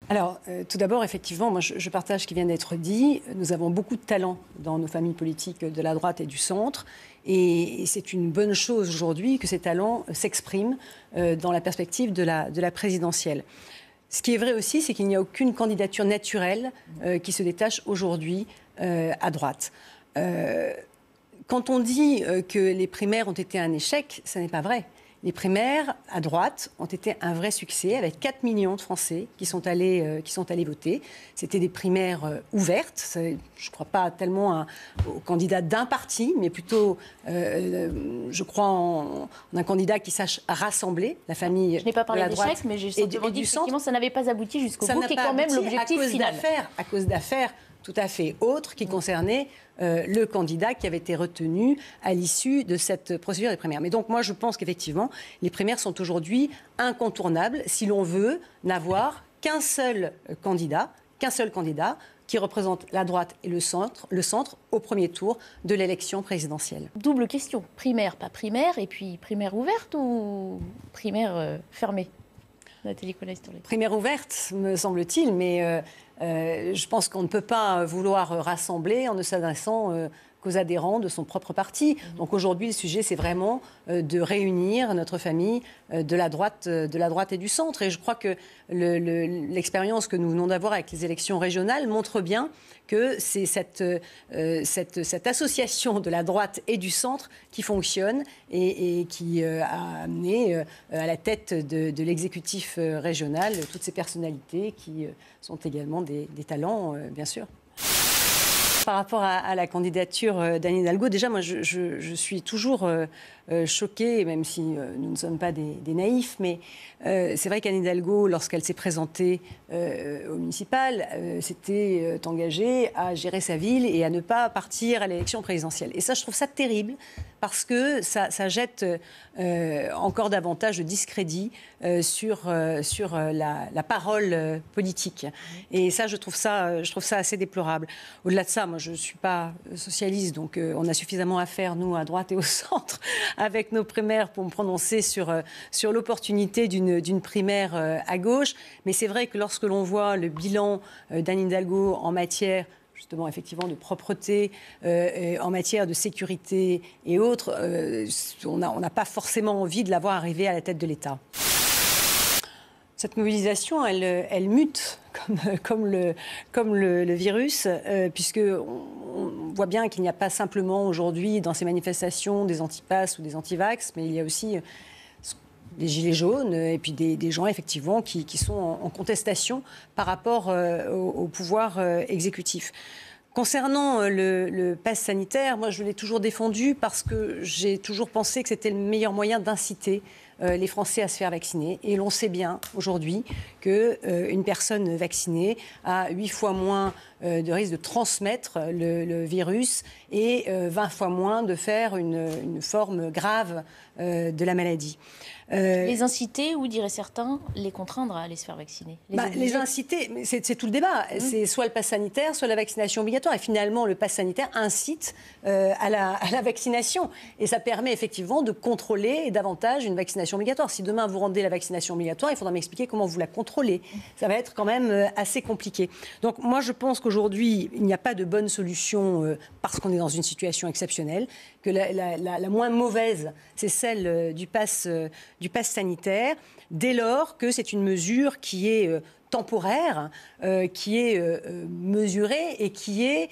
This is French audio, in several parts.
Alors, tout d'abord, effectivement, moi, je partage ce qui vient d'être dit. Nous avons beaucoup de talent dans nos familles politiques de la droite et du centre. Et c'est une bonne chose aujourd'hui que ces talents s'expriment dans la perspective de la présidentielle. Ce qui est vrai aussi, c'est qu'il n'y a aucune candidature naturelle qui se détache aujourd'hui à droite. Quand on dit que les primaires ont été un échec, ça n'est pas vrai. Les primaires, à droite, ont été un vrai succès, avec 4 millions de Français qui sont allés voter. C'était des primaires ouvertes. Je ne crois pas tellement aux candidats d'un parti, mais plutôt, je crois, en un candidat qui sache rassembler la famille. Je n'ai pas parlé d'échec, mais j'ai simplement dit qu'effectivement, ça n'avait pas abouti jusqu'au bout, qui est quand même l'objectif final. À cause d'affaires tout à fait autres qui concernaient le candidat qui avait été retenu à l'issue de cette procédure des primaires. Mais donc moi je pense qu'effectivement les primaires sont aujourd'hui incontournables si l'on veut n'avoir qu'un seul candidat qui représente la droite et le centre au premier tour de l'élection présidentielle. Double question, primaire, pas primaire, et puis primaire ouverte ou primaire fermée? Nathalie Collet-Storlet. Primaire ouverte, me semble-t-il, mais je pense qu'on ne peut pas vouloir rassembler en ne s'adressant qu'aux adhérents de son propre parti. Donc aujourd'hui, le sujet, c'est vraiment de réunir notre famille de la droite et du centre. Et je crois que l'expérience que nous venons d'avoir avec les élections régionales montre bien que c'est cette association de la droite et du centre qui fonctionne et qui a amené à la tête de l'exécutif régional toutes ces personnalités qui sont également des talents, bien sûr. Par rapport à la candidature d'Anne Hidalgo, déjà, moi, je suis toujours choquée, même si nous ne sommes pas des naïfs, mais c'est vrai qu'Anne Hidalgo, lorsqu'elle s'est présentée au municipal, s'était engagée à gérer sa ville et à ne pas partir à l'élection présidentielle. Et ça, je trouve ça terrible, parce que ça jette encore davantage de discrédit sur la parole politique. Et ça, je trouve ça assez déplorable. Au-delà de ça, moi, je ne suis pas socialiste, donc on a suffisamment à faire, nous, à droite et au centre, avec nos primaires, pour me prononcer sur l'opportunité d'une primaire à gauche. Mais c'est vrai que lorsque l'on voit le bilan d'Anne Hidalgo en matière justement, effectivement, de propreté, en matière de sécurité et autres, on n'a pas forcément envie de la voir arriver à la tête de l'État. Cette mobilisation, elle mute comme le virus, puisqu'on voit bien qu'il n'y a pas simplement aujourd'hui dans ces manifestations des antipasses ou des antivax, mais il y a aussi des gilets jaunes et puis des gens effectivement qui sont en contestation par rapport au pouvoir exécutif. Concernant le pass sanitaire, moi je l'ai toujours défendu parce que j'ai toujours pensé que c'était le meilleur moyen d'inciter les Français à se faire vacciner. Et l'on sait bien aujourd'hui qu'une personne vaccinée a 8 fois moins de risque de transmettre le virus et 20 fois moins de faire une forme grave de la maladie. Les inciter ou, diraient certains, les contraindre à aller se faire vacciner? Les inciter, c'est tout le débat. C'est soit le pass sanitaire, soit la vaccination obligatoire. Et finalement, le pass sanitaire incite à la vaccination. Et ça permet effectivement de contrôler davantage une vaccination obligatoire. Si demain vous rendez la vaccination obligatoire, il faudra m'expliquer comment vous la contrôlez. Ça va être quand même assez compliqué. Donc moi, je pense qu'aujourd'hui, il n'y a pas de bonne solution parce qu'on est dans une situation exceptionnelle, que la moins mauvaise, c'est celle du pass sanitaire, dès lors que c'est une mesure qui est temporaire, qui est mesurée et qui est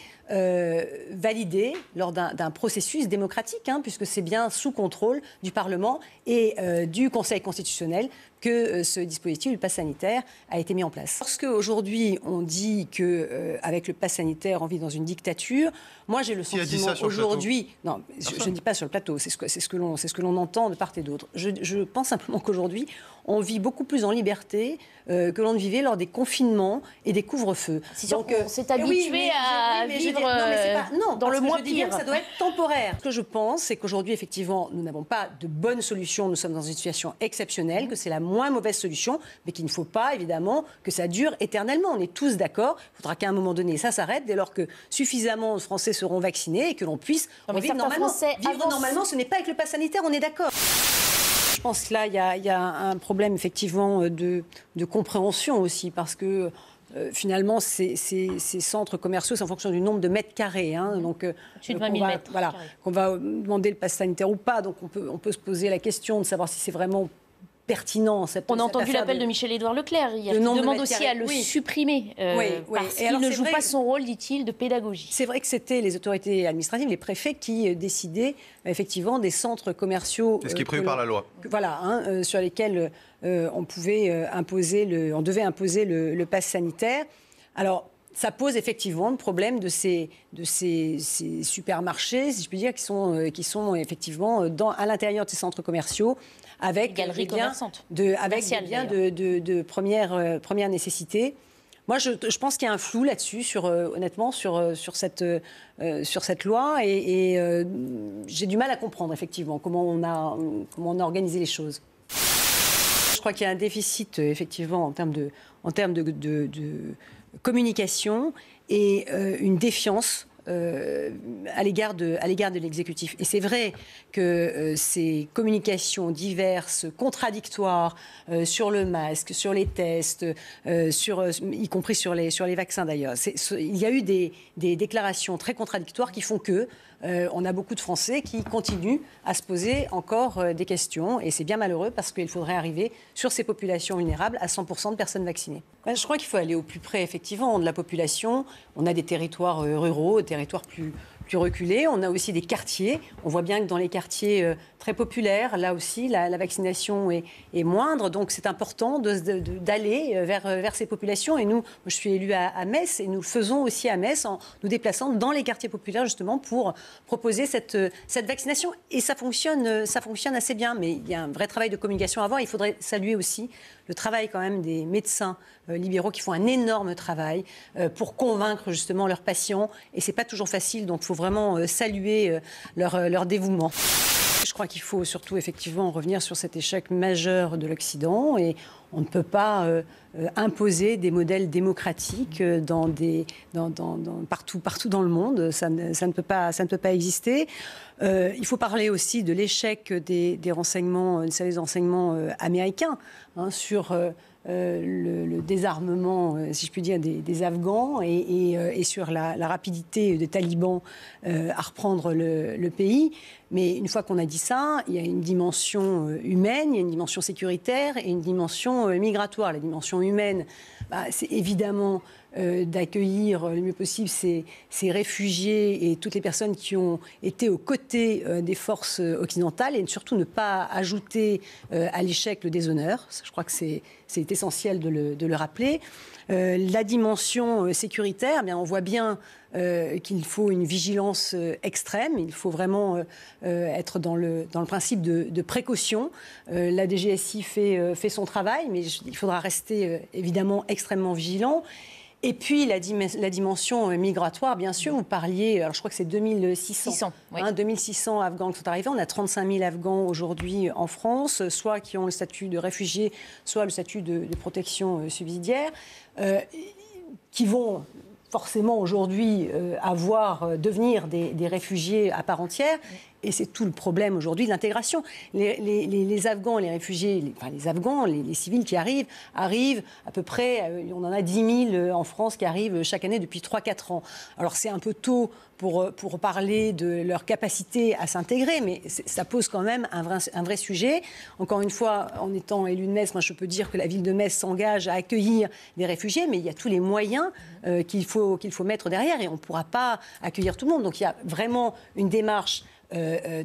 validée lors d'un processus démocratique, puisque c'est bien sous contrôle du Parlement et du Conseil constitutionnel que ce dispositif du pass sanitaire a été mis en place. Lorsque aujourd'hui on dit qu'avec le pass sanitaire on vit dans une dictature, moi j'ai le sentiment aujourd'hui, non, je ne dis pas sur le plateau, c'est ce que l'on entend de part et d'autre. Je pense simplement qu'aujourd'hui on vit beaucoup plus en liberté que l'on ne vivait lors des confinements et des couvre-feux. Donc on s'est habitué à vivre dans le moins pire. Ça doit être temporaire. Ce que je pense, c'est qu'aujourd'hui, effectivement, nous n'avons pas de bonne solution. Nous sommes dans une situation exceptionnelle, que c'est la moins mauvaise solution, mais qu'il ne faut pas, évidemment, que ça dure éternellement. On est tous d'accord. Il faudra qu'à un moment donné, ça s'arrête, dès lors que suffisamment de Français seront vaccinés et que l'on puisse vivre normalement. Vivre normalement, ce n'est pas avec le pass sanitaire, on est d'accord. pense que là, il y a un problème effectivement de compréhension aussi, parce que finalement, ces centres commerciaux, c'est en fonction du nombre de mètres carrés. Hein, donc, au-dessus de 20 000 mètres voilà, carrés. Qu'on va demander le pass sanitaire ou pas. Donc, on peut se poser la question de savoir si c'est vraiment pertinent. On a entendu l'appel de Michel-Édouard Leclerc hier, qui demande aussi à le supprimer, parce qu'il ne joue pas son rôle, dit-il, de pédagogie. C'est vrai que c'était les autorités administratives, les préfets, qui décidaient effectivement des centres commerciaux. C'est ce qui est prévu par la loi. Voilà, hein, sur lesquels on devait imposer le pass sanitaire. Alors, ça pose effectivement le problème de ces supermarchés, si je puis dire, qui sont effectivement à l'intérieur de ces centres commerciaux, avec des biens de première nécessité. Moi, je pense qu'il y a un flou là-dessus, honnêtement, sur cette loi, et j'ai du mal à comprendre effectivement comment on a organisé les choses. Je crois qu'il y a un déficit effectivement en termes de communication et une défiance à l'égard de l'exécutif. Et c'est vrai que ces communications diverses, contradictoires sur le masque, sur les tests, y compris sur les vaccins d'ailleurs, il y a eu des déclarations très contradictoires qui font que on a beaucoup de Français qui continuent à se poser encore des questions. Et c'est bien malheureux parce qu'il faudrait arriver sur ces populations vulnérables à 100% de personnes vaccinées. Je crois qu'il faut aller au plus près, effectivement, de la population. On a des territoires ruraux, des territoires plus reculés. On a aussi des quartiers. On voit bien que dans les quartiers très populaires, là aussi, la vaccination est moindre. Donc c'est important d'aller vers ces populations. Et nous, je suis élue à Metz, et nous le faisons aussi à Metz en nous déplaçant dans les quartiers populaires, justement, pour proposer cette vaccination. Et ça fonctionne assez bien. Mais il y a un vrai travail de communication à avoir. Il faudrait saluer aussi le travail quand même des médecins libéraux qui font un énorme travail pour convaincre justement leurs patients. Et c'est pas toujours facile, donc il faut vraiment saluer leur dévouement. Je crois qu'il faut surtout effectivement revenir sur cet échec majeur de l'Occident, et on ne peut pas imposer des modèles démocratiques partout dans le monde. Ça ne peut pas exister. Il faut parler aussi de l'échec des services d'enseignement américains sur le désarmement, si je puis dire, des Afghans, et sur la rapidité des talibans à reprendre le pays. Mais une fois qu'on a dit ça, il y a une dimension humaine, il y a une dimension sécuritaire et une dimension migratoire. La dimension humaine, c'est évidemment d'accueillir le mieux possible ces réfugiés et toutes les personnes qui ont été aux côtés des forces occidentales, et surtout ne pas ajouter à l'échec le déshonneur. Je crois que c'est essentiel de le rappeler. La dimension sécuritaire, on voit bien qu'il faut une vigilance extrême. Il faut vraiment être dans le principe de précaution. La DGSI fait son travail, mais il faudra rester évidemment extrêmement vigilant. Et puis la dimension migratoire, bien sûr, vous parliez, alors je crois que c'est 2600 Afghans qui sont arrivés. On a 35 000 Afghans aujourd'hui en France, soit qui ont le statut de réfugiés, soit le statut de protection subsidiaire, qui vont forcément aujourd'hui devenir des réfugiés à part entière. Et c'est tout le problème aujourd'hui de l'intégration. Les Afghans, les réfugiés, les civils qui arrivent à peu près, on en a 10 000 en France qui arrivent chaque année depuis 3-4 ans. Alors c'est un peu tôt pour parler de leur capacité à s'intégrer, mais ça pose quand même un vrai sujet. Encore une fois, en étant élue de Metz, moi je peux dire que la ville de Metz s'engage à accueillir des réfugiés, mais il y a tous les moyens qu'il faut mettre derrière, et on ne pourra pas accueillir tout le monde. Donc il y a vraiment une démarche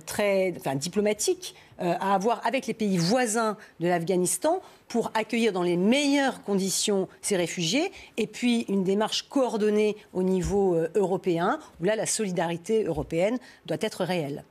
très diplomatique à avoir avec les pays voisins de l'Afghanistan pour accueillir dans les meilleures conditions ces réfugiés, et puis une démarche coordonnée au niveau européen, où là la solidarité européenne doit être réelle.